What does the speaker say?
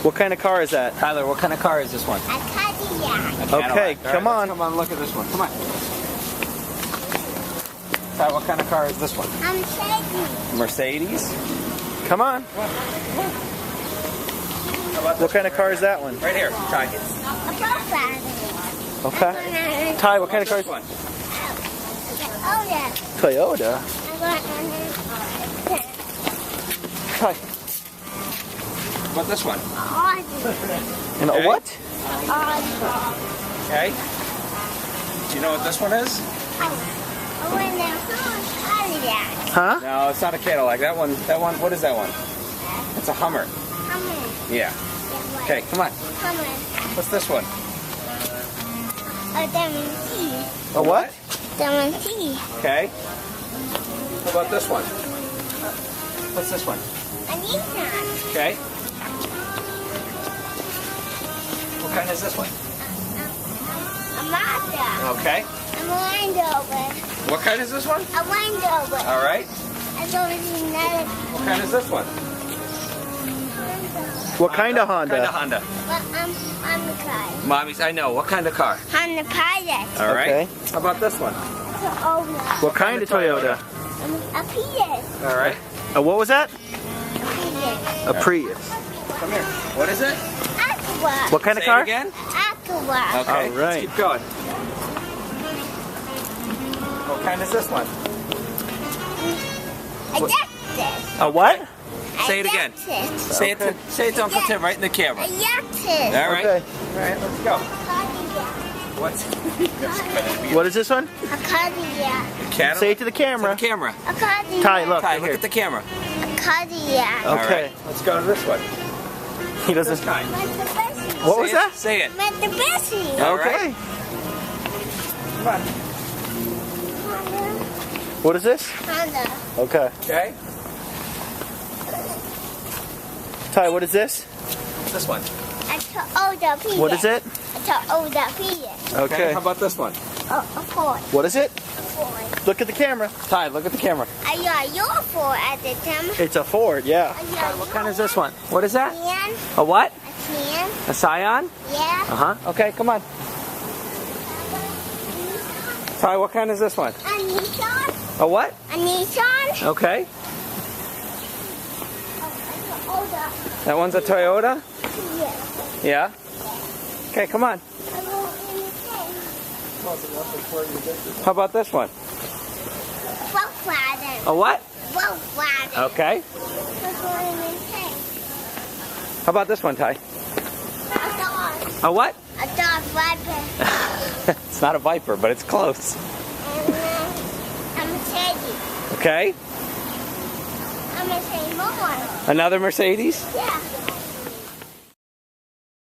What kind of car is that? Tyler, what kind of car is this one? A Cadillac. Okay, come on. Come on, look at this one. Come on. Tyler, what kind of car is this one? A Mercedes. Mercedes? Come on. What kind of car is that one? Right here, Ty. A Volkswagen. Okay. Ty, what kind of car is one? Oh yeah. Toyota. Ty. How about this one? And Okay. a what? Okay. Do you know what this one is? Huh? No, it's not a Cadillac. That one, what is that one? It's a Hummer. Yeah. Okay, come on. What's this one? A Diamond T. A what? Diamond T. Okay. How about this one? What's this one? A Nissan. Okay. What kind is this one? A Mazda. Okay. A Land Rover. What kind is this one? A Land Rover. All right. I don't even know. What kind is this one? What kind of What kind of Honda? Honda? But I'm the car. Mommy's, I know. What kind of car? Honda Pilot. All right. Okay. How about this one? What kind of Toyota? A Prius. All right. What was that? A A Prius. Prius. Come here. What is it? Aqua. What kind of Say car? it again? Aqua. Okay. All right. Let's keep going. What kind is this one? A Lexus. A what? Say it again. Lexus. Say it to Uncle Tim right in the A camera. Lexus. All right. Okay. All right. Let's go. Cadillac. What's What is this one? A Cadillac. Cadillac? Say it to the To camera. the camera. A Cadillac. Ty, look. Ty, right look here. at the camera. A Cadillac. All Okay. right. Let's go to this one. He This doesn't. kind. Mitsubishi. What was Say it. that? Say it. Mitsubishi. All Okay. right. Come on. What is this? Honda. Okay. Okay. Ty, what is this? Oh, This one. A Toyota Prius. What is it? A Toyota Prius. Okay. How about this one? A Ford. What is it? A Ford. Look at the camera. Ty, look at the camera. Your Ford at the time. It's a Ford, yeah. What kind is this one? What is that? Can. A what? A can. A Scion? Yeah. Uh-huh. Okay, come on. Ty, what kind is this one? A Nissan. A what? A Nissan. Okay. Oh, That one's a Toyota? yeah. Yeah. Okay, come on. I won't imitate. How about this one? Volkswagen. A what? Volkswagen. Okay. I won't imitate. How about this one, Ty? A dog. A what? A dog Viper. It's not a Viper, but it's close. And a Mercedes. Okay. A Mercedes more. Another Mercedes? Yeah.